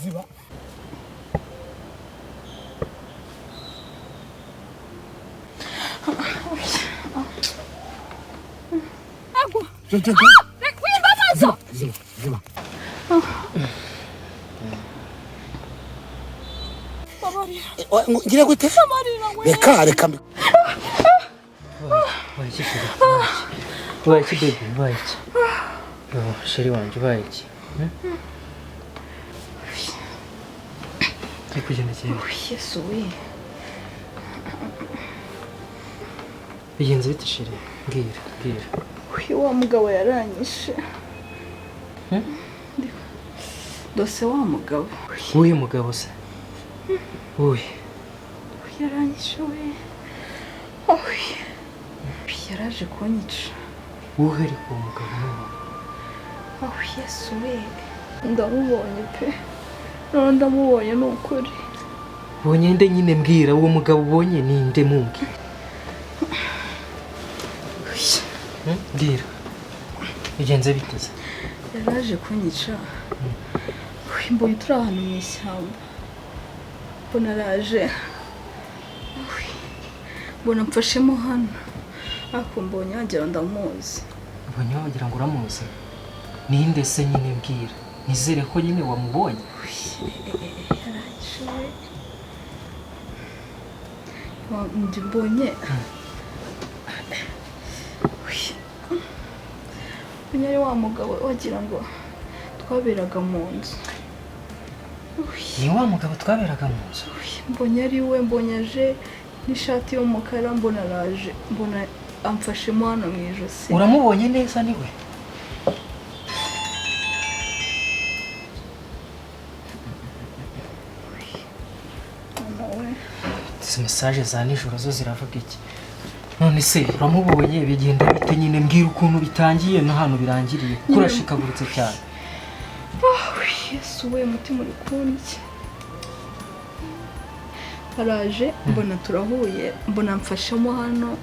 ziba ngira gute reka Vai baby, vai. Sheri wanje vai. Kugenda cyane. Yesu we. Bigenze bite sheri? Mbwira. Wa mugabo yaranyishe. Dose wa mugabo. Uyu mugabo se. Uyu. Yaranyishe we. Yaraje kunyica. Uheri ku mugabo. Yesu we. Ndamubonye pe. Ndamubonye n'ukuri. Bonye nde nyine mbwira uwo mugabo ubonye ninde mumbwira. Mbwira. Bigenze biteze. Yaraje kunyica. Mbonye turi ahantu mu ishyamba. Mbona araje. Mbona mfashemo hano. Ako mbonye wagira ndamuzi. Mbonye wagira ngo uramuzi. Ninde se nyine mbwira. Nizere ko nyine wamubonye. Mbonye. Nyari wa mugabo wagira ngo twaberaga mu nzu. Ni wa mugabo twaberaga mu nzu. Mbonye ari we, mbonye aje n'ishati y'umukara, mbona araje, mbona amfashemo hano mu ijosi. Uramubonye neza niwe? Izi message za nijoro zo ziravuga iki? None se uramubonye bigenda bite nyine mbwira ukuntu bitangiye na hano birangiriye kurashikaguritse cyane. Yesu we mutima uri kunki. Araje mbona turahuye, mbona mfashemo hano.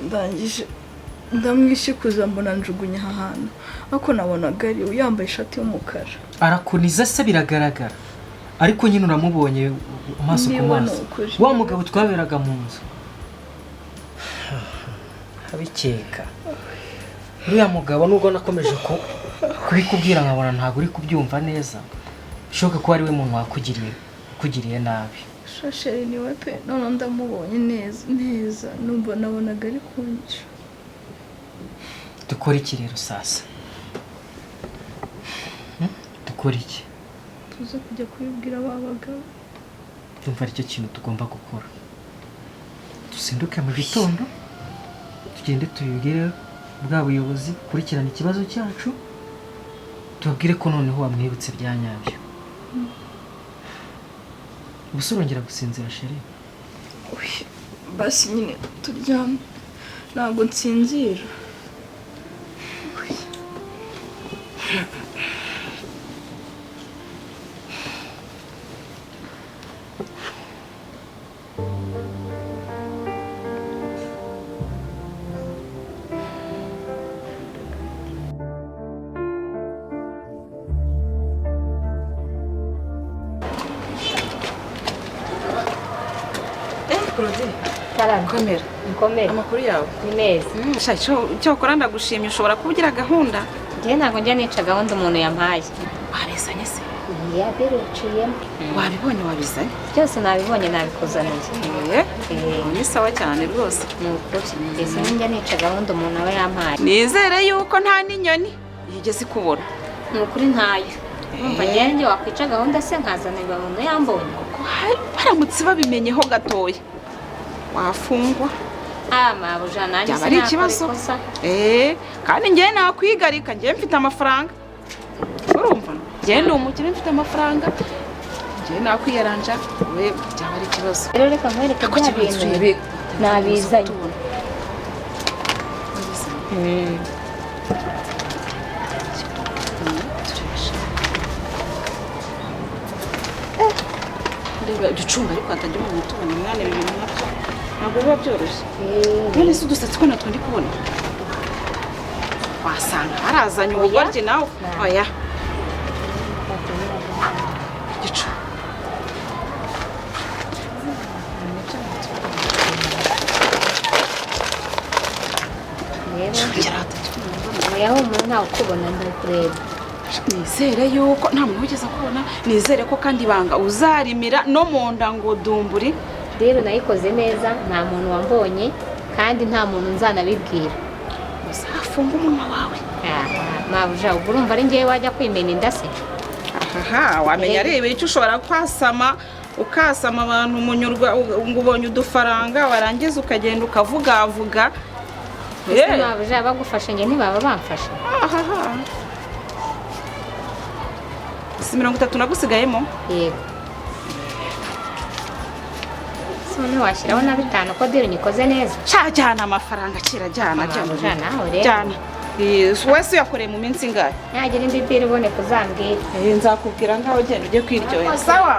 Ndangije ndamwishikuza mbona njugunya ahantu. Ako nabonaga ari yambaye ishati y'umukara. Arakuniza se biragaragara. Ariko nyine uramubonye amaso ku maso. Wa mugabo twaberaga mu nzu. Abikeka. Uriya mugabo nubwo nakomeje kubikubwira nkabona ntabwo uri kubyumva neza. Bishoboka ko ari we muntu wakugiriye nabi. Shasheri niwe pe, none ndamubonye neza numva nabonaga ari kunyica. Dukora iki rero sasa? Dukora iki? Tuza kujya kubibwira abagabo. Tumva aricyo kintu tugomba gukora. Dusinduke mu gitondo tugende tubibwire bwa buyobozi kurikirana ikibazo cyacu. Tubabwire ko noneho wamwibutse byanyabyo. Ubusorongera gusinzira sheri. Basi nyine turyame. Ntabwo nsinzira. Komera. Komera. Amakuru yawe Ni meza. cyo ukora ndagushimye ushobora kubugira gahunda. Ngiye ntago njya nica gahunda umuntu yampaye. Wabizanye se? Yabiruciyemo. Wabibonye wabizanye? Byose nabibonye nabikuzaniye. Ni sawa cyane rwose. Ni ukuri. Ese njya nica gahunda umuntu aba yampaye. Nizere yuko nta n'inyoni yigeze ikubona. Ni ukuri ntayo. Umva njye wakwica gahunda se nkazana gahunda yambonye. Baramutse babimenyeho gatoya wafungwa. mabuja nanjye byaba ari ikibazo. Kandi njyewe nakwigarika, njyewe mfite amafaranga. Urumva? Njyewe ndi umukire mfite amafaranga. Njyewe nakwiyaranja, we byaba ari ikibazo. rero reka nkwereke bya bintu nabizanye. Ducunga ariko hatagira umuntu utubona umwana ibintu nabyo ntabwo biba byoroshye. None se udusatsi ko natwe ndi kubona wasanga harazanye ubugoryi nawe. Oya gicu oya umuntu ntawe ukubona ndakureba. nizere yuko nta muntu wigeze kubona, nizere ko kandi ibanga uzarimira no mu nda ngo dumburi. rero nayikoze neza, nta muntu wambonye kandi nta muntu nzanabibwira. uzafunga umunwa wawe. mabuja ubwo urumva ari njyewe wajya kwimena inda se? Wamenya reba icyo ushobora kwasama ukasama abantu umunyurwa ngo ubonye udufaranga warangiza ukagenda ukavugavuga. ese mabuja bagufashe njye ntibaba bamfashe? si 30 nagusigayemo. yego none washyiraho na 5 ko dero nyikoze neza. Jyana amafaranga kira jyana. Jyana wese uyakoreye mu minsi ingahe? ntagira indi dero ubone kuzambwira. Nzakubwira ngaho genda ujye kwiryohera. Sawa?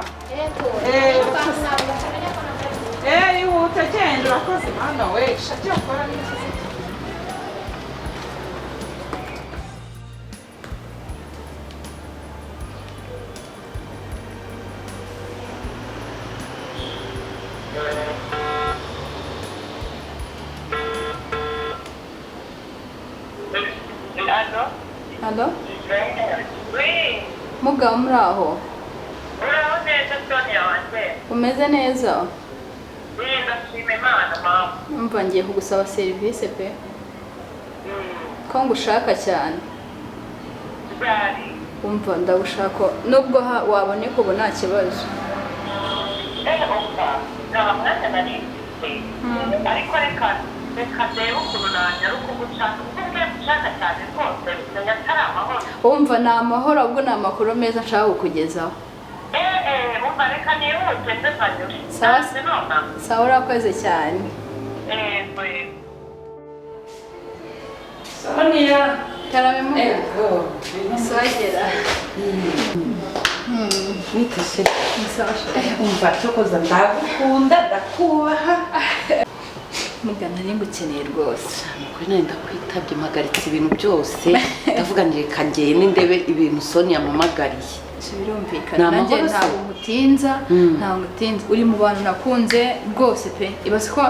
Yihuta genda urakoze mwana we. Shati ukora neza. Halo? Mugabo muri aho? Uraho neza Sonia wanjye? Umeze neza? Ndashima Imana mama. Umva ngiye kugusaba serivisi pe. Ko ngushaka cyane. Bari. Umva ndagushaka nubwo waboneka ubu nta kibazo. Umva, ntabwo nari ariko reka ndebe ukuntu nanyaruka gushaka kuko gushaka cyane rwose bisenya atari amahoro. Umva ni amahoro ahubwo ni amakuru meza nshaka kukugezaho. Umva reka nihute ndazanyure. Sawa urakoze cyane. Sonia. Karame mugo. Swagera. Nitese. Umva cyokoza ndagukunda ndakubaha. Mugana ari ngukeneye rwose. Kuri nari ndakwitabye mpagaritse ibintu byose. Ndavuga nje kangene ndebe ibintu Sonia mumagariye. Birumvikana nanjye ntabwo ngutinza, ntabwo ngutinza. Uri mu bantu nakunze rwose pe. Ibaze ko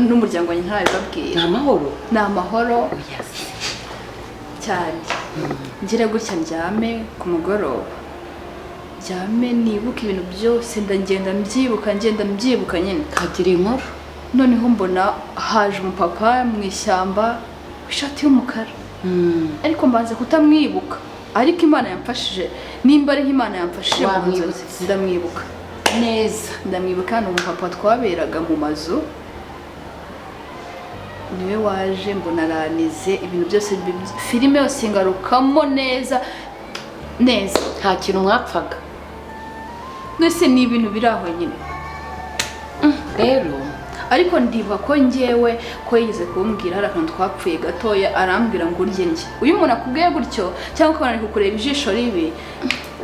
n'umuryango wanjye ntabibabwira. Ni amahoro cyane. Ngira gutya ndyame ku mugoroba. Ndyame nibuka ibintu byose ndagenda mbyibuka nyine. Kagira inkuru. Noneho mbona haje umupapa mu ishyamba w'ishati y'umukara. Ariko mbanze kutamwibuka. Ariko Imana yamfashije, nimba ari Imana yamfashije ndamwibuka neza. Ndamwibuka ni umupapa twaberaga mu mazu. Niwe waje mbona aranize ibintu byose, filime yose ingarukamo neza. Nta kintu mwapfaga. Nese ni ibintu biri aho nyine. Rero ariko ndiba ko njyewe ko yize kumbwira hari akantu twapfuye gatoya, arambwira ngo urye njye. Uyu muntu akubwiye gutyo cyangwa ukabona ari kukureba ijisho ribi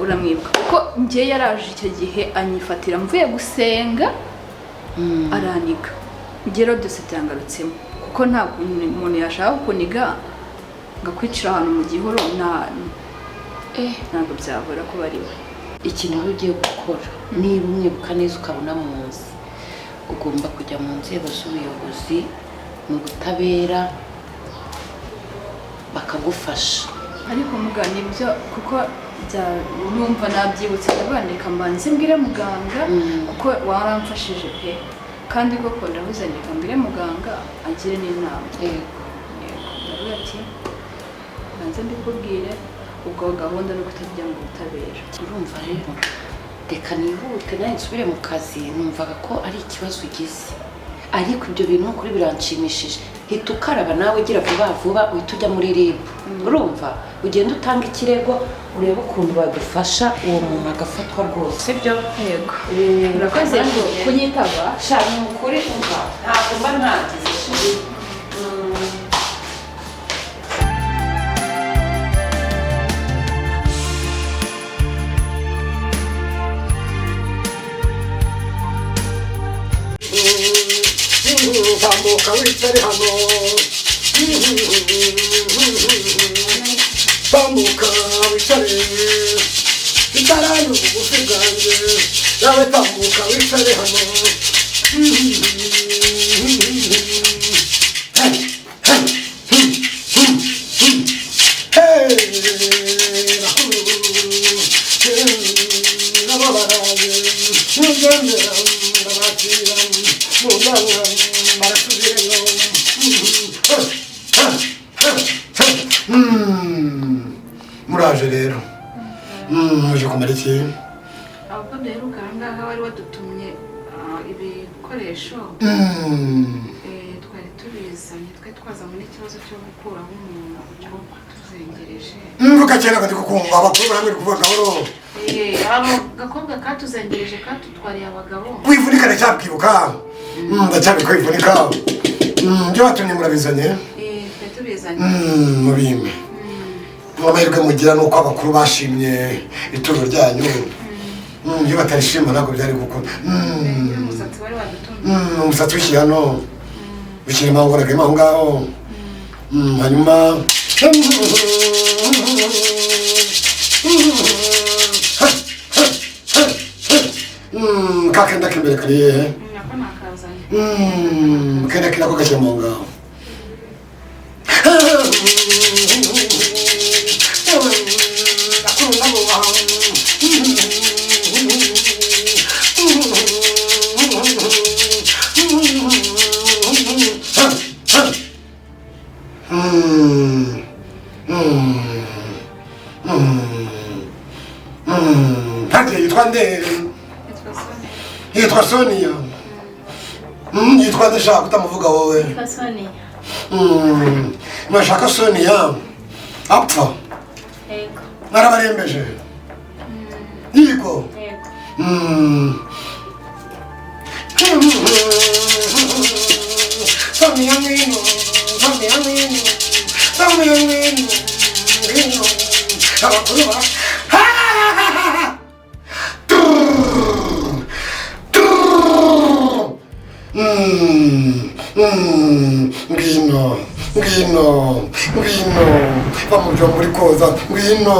uramwibuka. Kuko njye yaraje icyo gihe anyifatira mvuye gusenga araniga. Ngero byose byangarutsemo kuko ntabwo umuntu yashaka kuniga ngakwicira ahantu mu gihuru ntabwo byabura kuba ari we. Ikintu wari ugiye gukora niba umwibuka neza ukabona munsi, ugomba kujya mu nzego z'ubuyobozi mu butabera bakagufasha. Ariko muganga ibyo kuko numva nabyibutse ndabandika mbanze mbwire muganga kuko waramfashije pe. Kandi koko ndavuze ndika mbwire muganga agire n'inama. Ndavuga ati mbanze mbikubwire ubwo gahunda no kutajya mu butabera. Urumva rero reka nihute nawe nsubire mu kazi, numvaga ko ari ikibazo ugize ariko ibyo bintu n'ukuri biranshimishije. Hita ukaraba nawe gira vuba vuba uhita ujya muri RIB. Urumva ugenda utanga ikirego urebe ukuntu badufasha uwo muntu agafatwa rwose, sibyo? yego urakoze kunyitaba. Shaka umukuri umva ntabwo mba ntagize shiri. Tambuka wicare hano, tambuka wicare, itarani ubugufi bwanjye, nawe tambuka wicare hano. Muraje rero muje kumara iki? ahubwo duheruka aha ngaha wari wadutumye ibikoresho twari tubizanye twe twazanywe n'ikibazo cyo gukuraho umuntu tuzengereje. Mvuga cyane ko ndi kukumva abakuru bamwe kuvuga gahoro. Agakobwa katuzengereje katutwariye abagabo. Wivunika ndacyabwibuka. Ndacyabiko wivunika. Byo batumye murabizanye? Twe tubizanye. Mubimwe. Amahirwe mugira nuko abakuru bashimye ituro ryanyu. Iyo batarishima ntabwo byari gukora. Umusatsi wari wadutumye. Umusatsi wishyira hano. Wishyira impamvu uragema aho ngaho. Hanyuma kakenda k'imbere kari hehe? Nako nakazanye. Kenda kira ko gashyira mu ngaho. Yitwa nde? Yitwa Sonia. Yitwa nde shaka kutamuvuga wowe? Yitwa Sonia. Mwashaka Sonia apfa? Yego. Mwarabarembeje? Yego. Yego. Sonia ngwino, Sonia ngwino, Sonia ngwino, ngwino. Abakuru ba ngwino bamubyo muri koza ngwino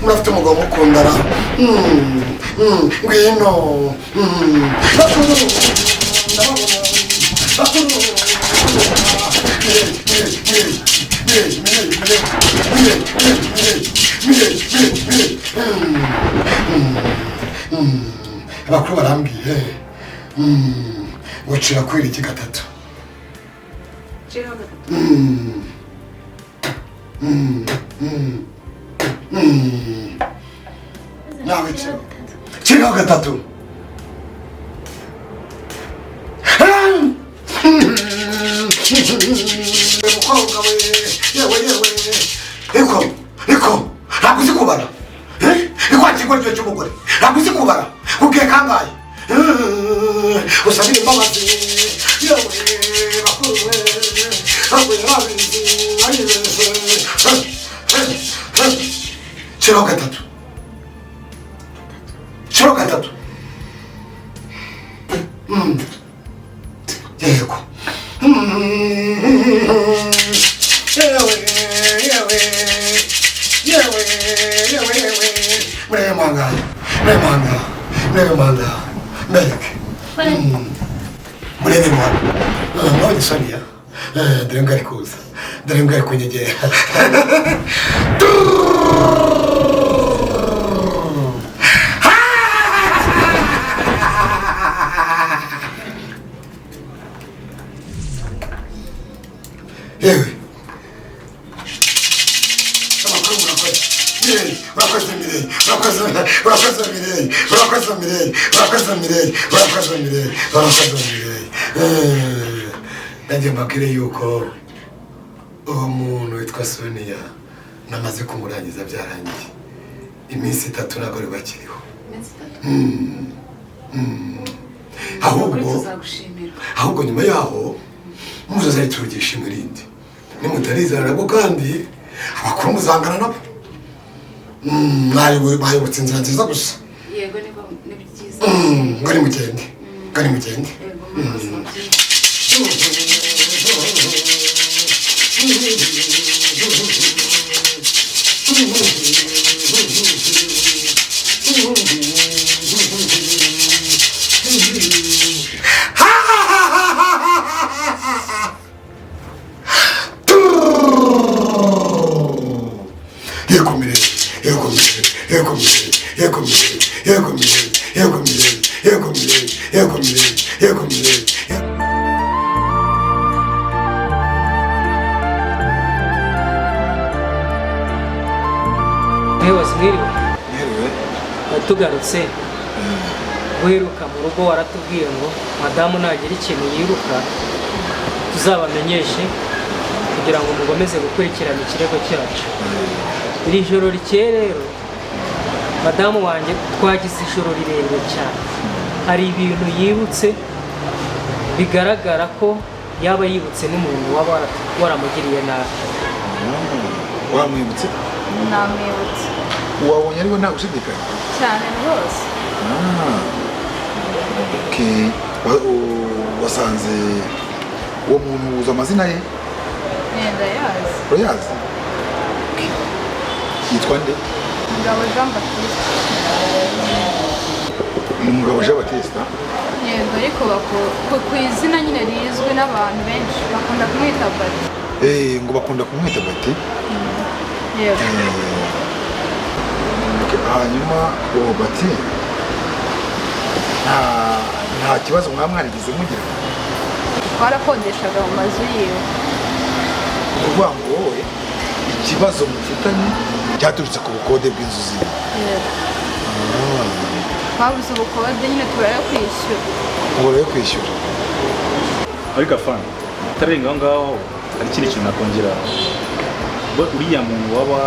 murafite umugabo mukundara ngwino abakuru barambwiye wacira kwira iki gatatu nawe kiriho gatatu umukobwa we yewe iko ntabwo uzi kubara ikwakirwa nicyo cy'umugore ntabwo uzi kubara ubwiye kangahe usabira imbabazi yewe bakuru we ntabwo yarabizi ayibese kiriho gatatu yego murebe manga mbereke murebe mwana mwabonye Sonia dore ngo ari kuza dore ngo ari kunyegera yewe urakoze Mireye nanjye mbabwire yuko uwo muntu witwa Sonia namaze kumurangiza byarangiye. Iminsi 3 ntabwo ari bakiriho. ahubwo nyuma yaho muzazayiturukisha imirindi nimutarizana nabwo kandi abakuru muzangana nabo. Mwayobotse inzira nziza gusa. Yego ni byiza. Ngari mugende. tugarutse wiruka mu rugo waratubwiye ngo madamu nagira ikintu yiruka tuzabamenyeshe kugira ngo mugomeze gukurikirana ikirego cyacu. Iri joro rikeye rero madamu wanjye twagize ijoro rirerire cyane, hari ibintu yibutse bigaragara ko yaba yibutse n'umuntu waba waramugiriye nabi. Wamwibutse? Namwibutse. Wabonye ariko nta gushidikanya? Cyane rwose. Okay. Wasanze uwo muntu uzi amazina ye? Ndayazi. Urayazi? Yitwa nde? Mugabo Jean Baptiste. Mugabo Jean Baptiste? Yego, ariko ku izina nyine rizwi n'abantu benshi bakunda kumwita Bati. Ngo bakunda kumwita Bati? Yego. Hanyuma uwo Bati nta kibazo mwamwarigize mugira? Twarakodeshaga mu mazu yiwe. Kuvuga ngo wowe ikibazo mufitanye cyaturutse ku bukode bw'inzu ziwe? Yego. Twabuze ubukode nyine tubura yo kwishyura. Tubura yo kwishyura? Ariko afana utarenga aho ngaho hari ikindi kintu nakongera. Uriya muntu waba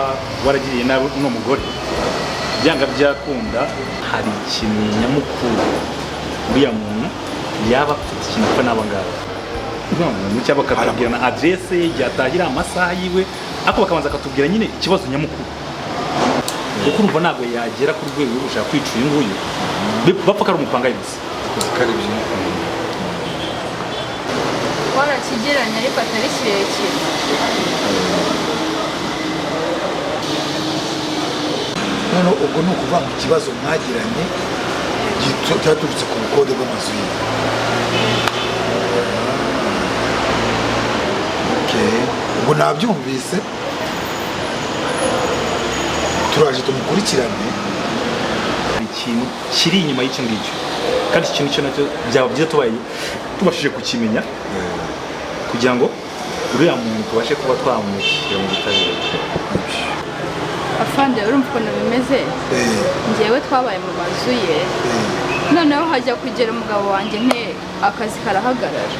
waragiriye nabi uno mugore byanga byakunda hari ikintu nyamukuru uriya muntu yaba afite ikintu apfa n'aba ngaba. Mu cyaba akatubwira na adresse ye yatahira amasaha yiwe ariko bakabanza akatubwira nyine ikibazo nyamukuru. Kuko urumva ntabwo yagera ku rwego rwo gushaka kwica uyu nguyu bapfa ko ari umupangayi gusa. Twarakigeranya ariko atari kirekire. None ubwo ni ukuvuga ngo ikibazo mwagiranye cyaturutse ku bukode bw'amazu ye? Ubwo nabyumvise turaje tumukurikirane. Ikintu kiri inyuma y'icyo ngicyo kandi ikintu cyo nacyo byaba byiza tubashije kukimenya kugira ngo uriya muntu tubashe kuba twamushyira mu butabera. Afande urumva ukuntu bimeze? Njyewe twabaye mu mazu ye noneho hajya kugera umugabo wanjye akazi karahagarara.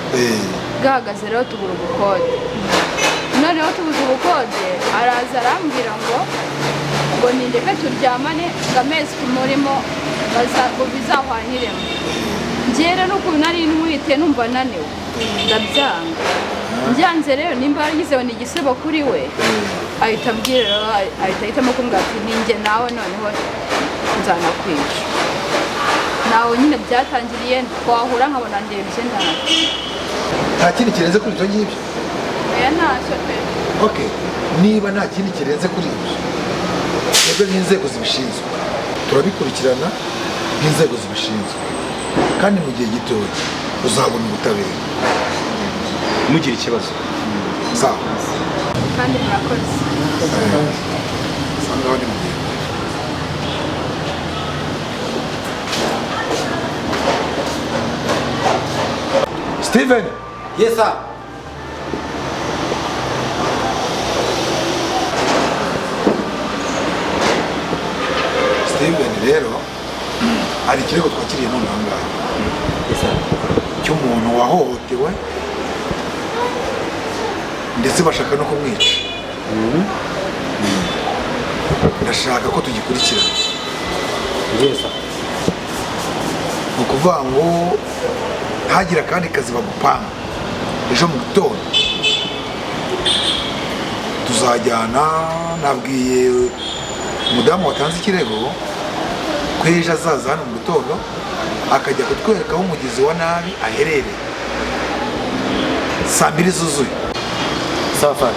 Gahagaze rero tubura ubukode. Noneho tubuze ubukode araza arambwira ngo nindeke turyamane ngo amezi tumurimo bizahwaniremo. Njyewe n'ukuntu nari ntwite numva naniwe ndabyanga. Byanze rero nimba yaragizeho ni igisibo kuri we ahita ahitamo kumbwira ati ninjye nawe noneho nzanakwica. Nawe nyine byatangiriye twahura nkabona ndebye nabi. Nta kindi kirenze kuri ibyo ngibyo? Ntacyo pe. Okay, niba nta kindi kirenze kuri ibyo twebwe nk'inzego zibishinzwe turabikurikirana nk'inzego zibishinzwe kandi mu gihe gitoya uzabona ubutabera. Mugire ikibazo. Sawa. Kandi murakoze. Usanga bari mu gihe. Steven! Yes, sir. Steven rero hari ikirego twakiriye none aha ngaha cy'umuntu n'umuntu wahohotewe ndetse bashaka no kumwica. Ndashaka ko tugikurikirana. Yesa. Ni ukuvuga ngo hagira akandi kazi bagupanga ejo mu gitondo tuzajyana. Nabwiye umudamu watanze ikirego ko ejo azaza hano mu gitondo akajya kutwereka aho umugizi wa nabi aherereye saa 2 zuzuye. Sawa.